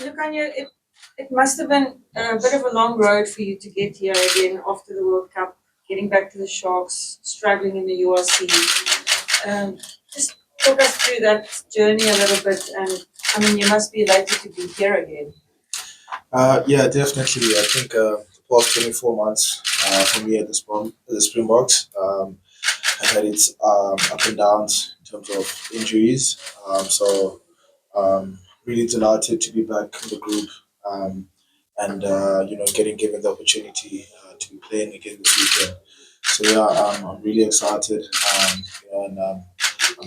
Lukhanyo, it must have been a bit of a long road for you to get here again after the World Cup, getting back to the Sharks, struggling in the URC. Um, just talk us through that journey a little bit, and I mean, you must be elated to be here again. Yeah, definitely. I think the past 24 months for me at the Springboks have had its up and downs in terms of injuries. So really delighted to be back in the group and getting given the opportunity to be playing again this weekend. So yeah, I'm really excited and I'm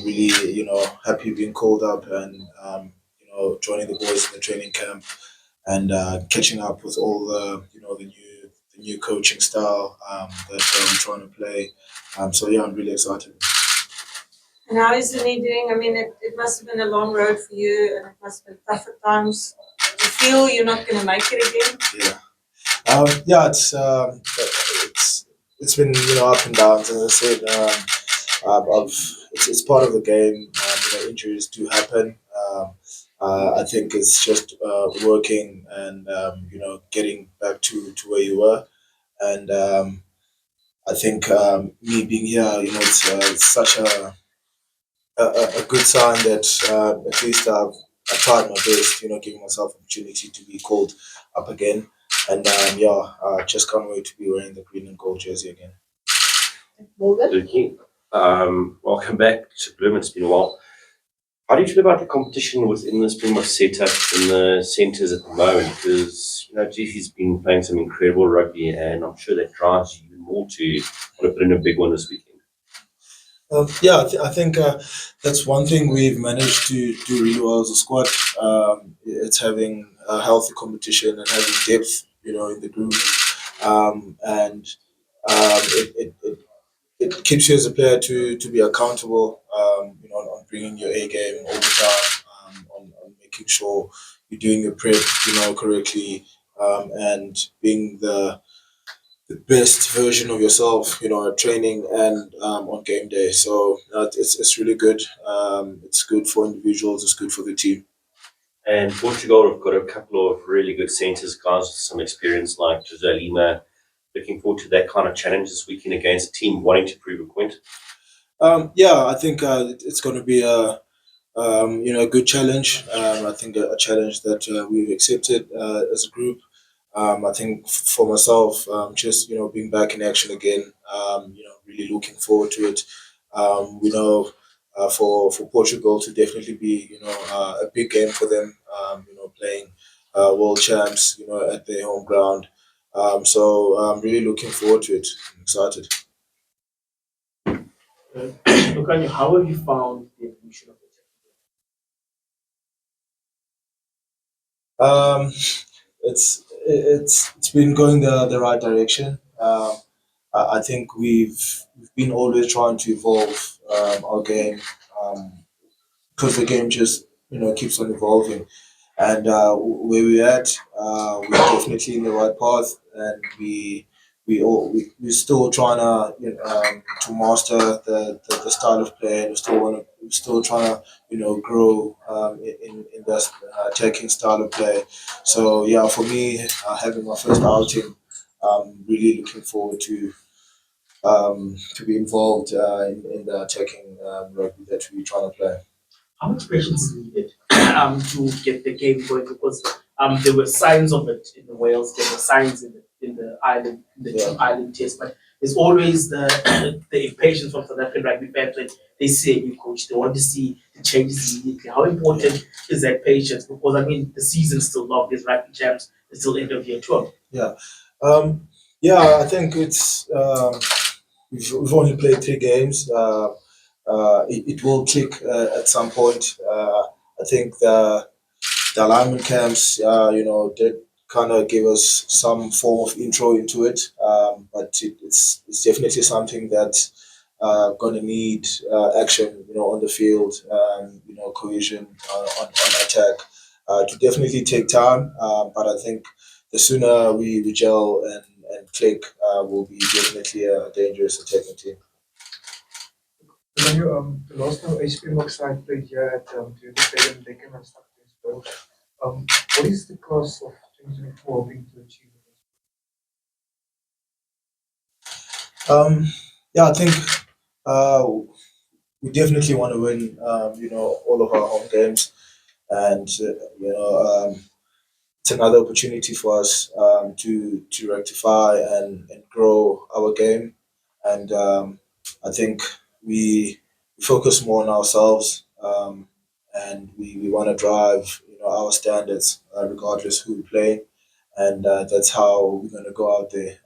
really happy being called up and joining the boys in the training camp and catching up with all the new coaching style that I'm trying to play. So yeah, I'm really excited. And how is the knee doing? I mean, it must have been a long road for you, and it must have been tough at times. Do you feel you're not going to make it again? Yeah, yeah, it's been up and downs. As I said, it's part of the game. Injuries do happen. I think it's just working and getting back to where you were. And I think me being here, it's such a good sign that at least I tried my best, giving myself opportunity to be called up again. And yeah, I just can't wait to be wearing the green and gold jersey again. Luki, welcome back to Bloom. It's been a while. How do you feel about the competition within the Springbok setup in the centres at the moment? Because Jiffy's been playing some incredible rugby, and I'm sure that drives you even more to want to put in a big one this weekend. Yeah, I think that's one thing we've managed to do really well as a squad. It's having a healthy competition and having depth, in the group, and it keeps you as a player to be accountable. On bringing your A game all the time, on making sure you're doing your prep, correctly, and being the best version of yourself, at training and on game day. So it's really good. It's good for individuals. It's good for the team. And Portugal have got a couple of really good centres, guys with some experience like Jose Lima. Looking forward to that kind of challenge this weekend against a team wanting to prove a point. Yeah, I think it's going to be a good challenge. I think a challenge that we've accepted as a group. I think for myself, just being back in action again. Really looking forward to it. We know for Portugal to definitely be a big game for them. Playing world champs, at their home ground. So I'm really looking forward to it. I'm excited. Lukhanyo, how have you found the evolution of the Um, it's been going the right direction. I think we've been always trying to evolve our game because the game just keeps on evolving. And where we're at, we're definitely in the right path, and we're still trying to master the style of play, and we're still trying to grow in that attacking style of play. So yeah, for me, having my first outing, I'm really looking forward to be involved in the attacking rugby that we're trying to play. how much patience is needed to get the game going? Because there were signs of it in the Wales, there were signs in the island, in the Yeah. two island test, but there's always the impatience from South African rugby fans when they see a new coach. They want to see the changes immediately. How important is that patience? Because I mean, the season's still long. There's rugby champs. It's still end of year 12. Yeah. Um, yeah, I think we've only played 3 games. It will click at some point. I think the alignment camps, did kind of give us some form of intro into it, but it's definitely something that's going to need action, on the field, cohesion on attack. To definitely take time, but I think the sooner we gel and click, will be definitely a dangerous attacking team. When you the last time HP Springbok side played here at Toyota Stadium, they came and stuck to his What is the cost of 2024 hoping to achieve? Um, yeah, I think uh, we definitely want to win. All of our home games, and it's another opportunity for us to rectify and grow our game. And I think we focus more on ourselves, and we want to drive our standards regardless who we play, and that's how we're going to go out there.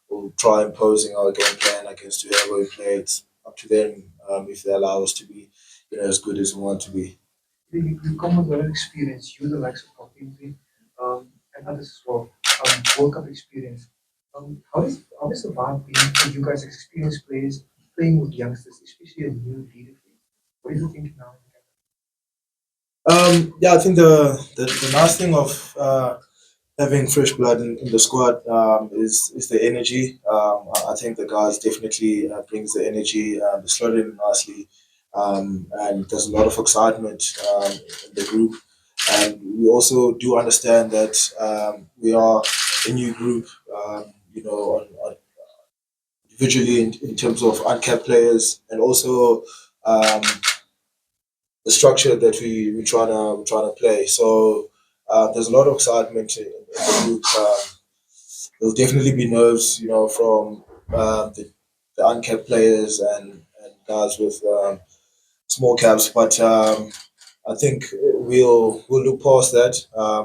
We'll try imposing our game plan against whoever we play. It's up to them if they allow us to be as good as we want to be. You come with a lot of experience, you the likes of Portugal, and others as well. World Cup experience. How is the vibe being for you guys, experienced players, playing with youngsters, especially a new leader? What is the thinking now? Yeah, I think the nice thing of having fresh blood in the squad is the energy. I think the guys definitely brings the energy. They slot in nicely, and there's a lot of excitement in the group. And we also do understand that we are a new group. On individually in terms of uncapped players, and also um, the structure that we trying to play. So there's a lot of excitement in the group. There'll definitely be nerves, from the uncapped players and guys with small caps. But I think we'll look past that.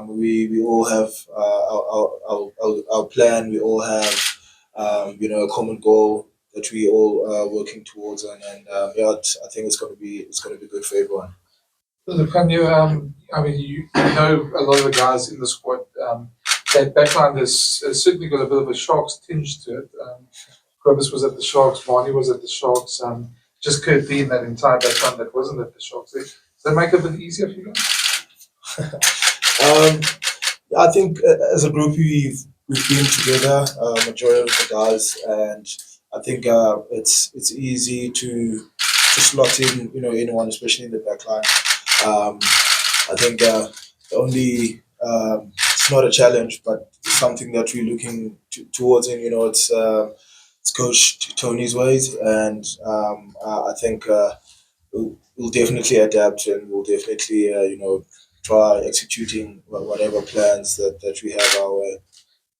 We all have our plan. We all have a common goal that we all working towards, and yeah, I think it's gonna be good for everyone. Lukhanyo, I mean, you know a lot of the guys in the squad. That backline has certainly got a bit of a Sharks tinge to it. Cobus was at the Sharks, Barney was at the Sharks. Just Kurt being that entire backline that wasn't at the Sharks. Does that make it a bit easier for you guys? Um, I think as a group we've been together, majority of the guys, and I think it's easy to slot in anyone, especially in the back line. Um, I think the only it's not a challenge, but it's something that we're looking towards. And it's Coach Tony's ways, and I think we'll definitely adapt, and we'll definitely try executing whatever plans that we have our way.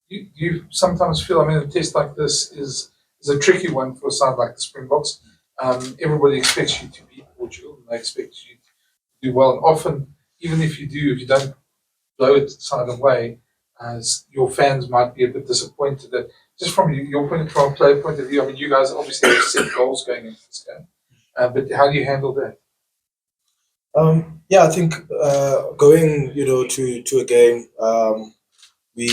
You sometimes feel, I mean, a test like this is a tricky one for a side like the Springboks. Everybody expects you to beat Portugal, and they expect you to do well. And often, even if you don't blow it side away, as your fans might be a bit disappointed that just from your point from a player point of view. I mean, you guys obviously have set goals going into this game, but how do you handle that? Yeah, I think going to a game, we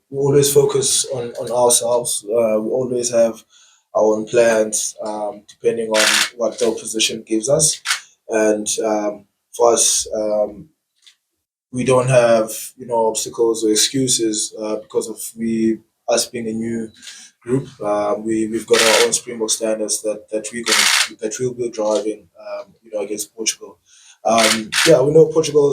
we always focus on ourselves. We always have our own plans, depending on what the opposition gives us, and for us. We don't have obstacles or excuses because of we us being a new group. We've got our own Springbok standards that we'll be driving against Portugal. Yeah, we know Portugal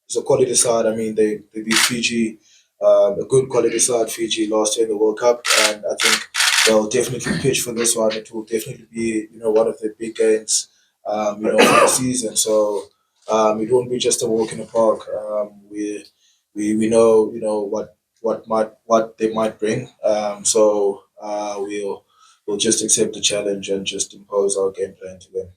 is a quality side. I mean, they beat Fiji, a good quality side, Fiji last year in the World Cup, and I think they'll definitely pitch for this one. It will definitely be one of the big games for the season. So it won't be just a walk in the park. We know what they might bring. So we'll just accept the challenge and just impose our game plan to them.